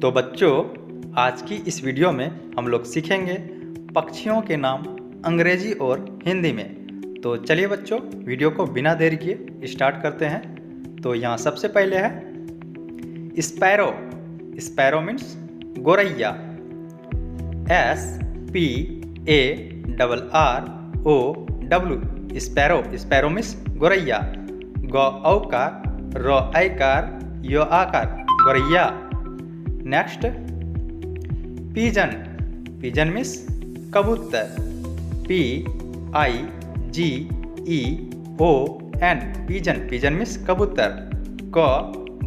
तो बच्चों, आज की इस वीडियो में हम लोग सीखेंगे पक्षियों के नाम अंग्रेजी और हिंदी में। तो चलिए बच्चों, वीडियो को बिना देरी किए स्टार्ट करते हैं। तो यहाँ सबसे पहले है स्पैरो। स्पैरो मीन्स गोरैया। SPARROW। स्पैरो। स्पैरो मीन्स गोरैया। गौ औकार, रो ऐकार, यो आकार, गोरैया। Next pigeon. पिजन मीन्स कबूतर। PIGEON। पिजन। पिजन मीन्स कबूतर। क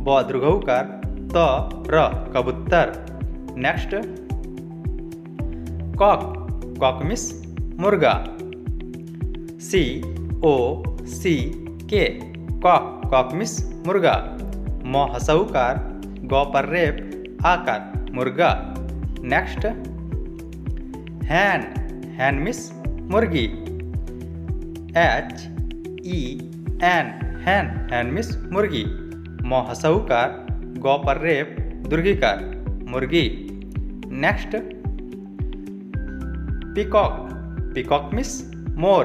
ब दीर्घकार, त र कबूतर। Next cock. कॉक मीन्स मुर्गा। COCK। कॉक। कॉक मीन्स मुर्गा। म हसऊकार, गौ पर रेप, आकार, मुर्गा। Next hen. हैन मीन्स मुर्गी। HEN। हैन। हैन मीन्स मुर्गी। म हसऊकार, गौ पर रेप, दुर्घीकार, मुर्गी। Next peacock. पीकॉक मीन्स मोर।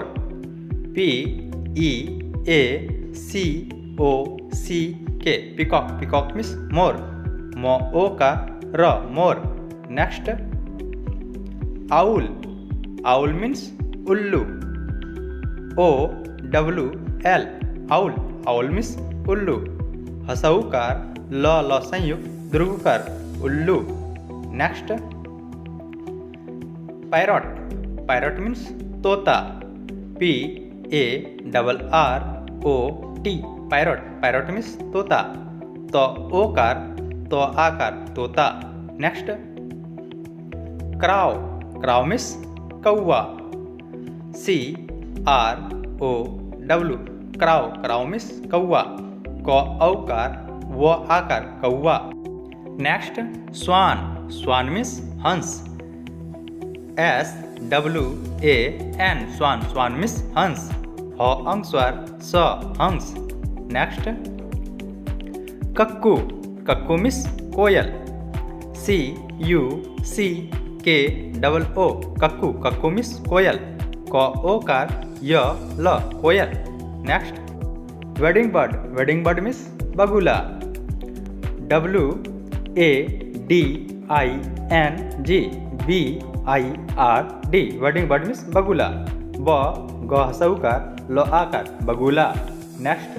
PEACOCK। पीकॉक। पीकॉक मीन्स मोर। म ओ का र, मोर। Next owl. आउल मीन्स उल्लू। OWL। आउल। आउल मीन्स उल्लू। हसऊकार, ल संयुक्त, दीर्घकार, उल्लू। Next parrot. पैरट मीन्स तोता। PARROT। पैरट। पैरट मीन्स तोता। तो ओकार, तो आकार, तोता। Next crow. क्राउ मीन्स कौवा। CROW। क्राउ। क्राउ मीन्स कौवा। क औकार, व आकार, कौवा। Next swan. स्वान मीन्स हंस। SWAN। स्वान। स्वान मीन्स हंस। ह अंगस्वर, स हंस। Next cuckoo. कक्कू मीन्स कोयल। CUCKOO। कक्कू। कक्कू मीन्स कोयल। क ओकार, य ल, कोयल। Next wading bird. Wading bird means बगुला। WADING। BIRD। Wading bird means बगुला। ब ग हसऊकार, लो आकार, बगुला। Next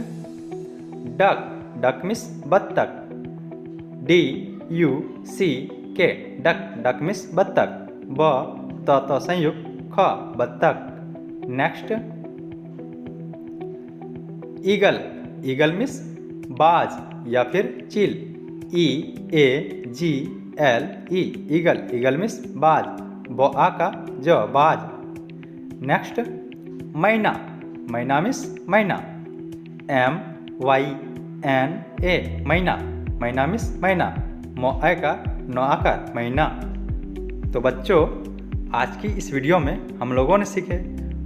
duck. डक मीन्स बत्तख। DUCK। डक। डक मीन्स बत्तख। ब त संयुक्त, ख, बत्तख। Next eagle. ईगल मीन्स बाज या फिर चील। EAGL। ईगल। ईगल मीन्स बाज, ब आका, ज, बाज। नेक्स्ट मैना। मैना मीन्स मैना। MYNA। मैना। मैना मीन्स मैना। म का, न आकार, मैना। तो बच्चों, आज की इस वीडियो में हम लोगों ने सीखे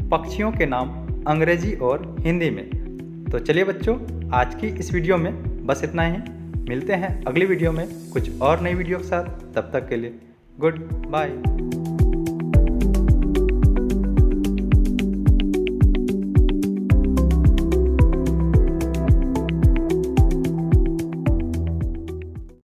पक्षियों के नाम अंग्रेजी और हिंदी में। तो चलिए बच्चों, आज की इस वीडियो में बस इतना ही। मिलते हैं अगली वीडियो में कुछ और नई वीडियो के साथ। तब तक के लिए गुड बाय।